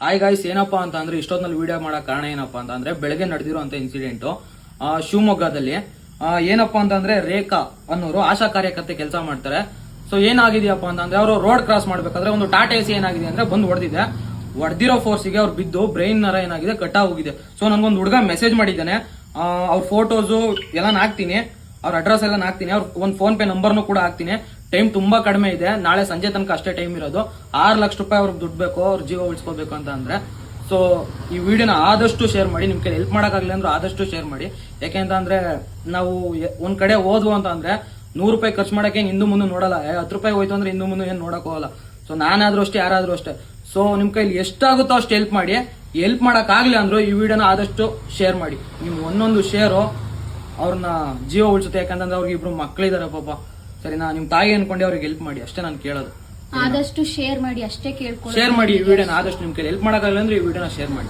Hi guys, ಏನಪ್ಪಾ ಅಂತ ಅಂದ್ರೆ ಇಷ್ಟೊತ್ತಿನಲ್ಲಿ ವಿಡಿಯೋ ಮಾಡಕ್ ಕಾರಣ ಏನಪ್ಪಾ ಅಂತ ಅಂದ್ರೆ ಬೆಳಗ್ಗೆ ನಡೆದಿರುವಂತ ಇನ್ಸಿಡೆಂಟ್ ಶಿವಮೊಗ್ಗದಲ್ಲಿ ಏನಪ್ಪಾ ಅಂತಂದ್ರೆ ರೇಖಾ ಅನ್ನೋರು ಆಶಾ ಕಾರ್ಯಕರ್ತೆ ಕೆಲಸ ಮಾಡ್ತಾರೆ. ಸೊ ಏನಾಗಿದೆಯಪ್ಪ ಅಂತಂದ್ರೆ ಅವರು ರೋಡ್ ಕ್ರಾಸ್ ಮಾಡ್ಬೇಕಾದ್ರೆ ಒಂದು ಟಾಟಾ ಎಸಿ ಏನಾಗಿದೆ ಅಂದ್ರೆ ಬಂದು ಹೊಡೆದಿದೆ. ಹೊಡೆದಿರೋ ಫೋರ್ಸಿಗೆ ಅವ್ರು ಬಿದ್ದು ಬ್ರೈನ್ ನರ ಏನಾಗಿದೆ ಕಟ್ ಹೋಗಿದೆ. ಸೊ ನನ್ಗೊಂದು ಹುಡುಗ ಮೆಸೇಜ್ ಮಾಡಿದ್ದಾನೆ. ಅವ್ರ ಫೋಟೋಸು ಎಲ್ಲ ಹಾಕ್ತೀನಿ, ಅವ್ರ ಅಡ್ರೆಸ್ ಎಲ್ಲ ಹಾಕ್ತೀನಿ, ಅವ್ರ ಒಂದು ಫೋನ್ ಪೇ ನಂಬರ್ನು ಕೂಡ ಹಾಕ್ತೀನಿ. ಟೈಮ್ ತುಂಬಾ ಕಡಿಮೆ ಇದೆ, ನಾಳೆ ಸಂಜೆ ತನಕ ಅಷ್ಟೇ ಟೈಮ್ ಇರೋದು. 6 ಲಕ್ಷ ರೂಪಾಯಿ ಅವ್ರಿಗೆ ದುಡ್ಡು ಬೇಕು, ಅವ್ರ ಜೀವ ಉಳಿಸ್ಕೋಬೇಕು ಅಂತ ಅಂದ್ರೆ. ಸೊ ಈ ವಿಡಿಯೋನ ಆದಷ್ಟು ಶೇರ್ ಮಾಡಿ, ನಿಮ್ ಕೈ ಹೆಲ್ಪ್ ಮಾಡೋಕ್ಕಾಗಲಿ ಅಂದ್ರೆ ಆದಷ್ಟು ಶೇರ್ ಮಾಡಿ. ಯಾಕೆಂತಂದ್ರೆ ನಾವು ಒಂದ್ ಕಡೆ ಹೋದ್ವು ಅಂತ ಅಂದ್ರೆ 100 ರೂಪಾಯಿ ಖರ್ಚು ಮಾಡಕ್ಕೆ ಹಿಂದೆ ಮುಂದೆ ನೋಡಲ್ಲ. 10 ರೂಪಾಯಿ ಹೋಯ್ತು ಅಂದ್ರೆ ಹಿಂದೆ ಮುಂದೆ ಏನ್ ನೋಡಕ್ ಹೋಗಲ್ಲ. ಸೊ ನಾನಾದ್ರೂ ಅಷ್ಟೇ, ಯಾರಾದ್ರೂ ಅಷ್ಟೇ. ಸೊ ನಿಮ್ ಕೈಲಿ ಎಷ್ಟಾಗುತ್ತೋ ಅಷ್ಟು ಹೆಲ್ಪ್ ಮಾಡಿ. ಹೆಲ್ಪ್ ಮಾಡಕ್ ಆಗ್ಲಿ ಅಂದ್ರು ಈ ವಿಡಿಯೋನ ಆದಷ್ಟು ಶೇರ್ ಮಾಡಿ. ನೀವು ಒಂದೊಂದು ಶೇರು ಅವ್ರನ್ನ ಜೀವ ಉಳಿಸುತ್ತೆ. ಯಾಕಂತಂದ್ರೆ ಅವ್ರಿಗೆ ಇಬ್ರು ಮಕ್ಳಿದಾರೆ ಪಾಪ. ಸರಿನಾ? ನಿಮ್ ತಾಯಿ ಅನ್ಕೊಂಡೆ ಅವ್ರಿಗೆ ಹೆಲ್ಪ್ ಮಾಡಿ ಅಷ್ಟೇ ನಾನು ಕೇಳೋದು. ಆದಷ್ಟು ಶೇರ್ ಮಾಡಿ ಅಷ್ಟೇ ಕೇಳ್ಕೊಳ್ಳಿ. ಶೇರ್ ಮಾಡಿ ಈ ವಿಡಿಯೋನ ಆದಷ್ಟು. ನಿಮ್ ಕೈಲಿ ಹೆಲ್ಪ್ ಮಾಡಕ್ಕಾಗಲ್ಲ ಅಂದ್ರೆ ಈ ವಿಡಿಯೋನ ಶೇರ್ ಮಾಡಿ.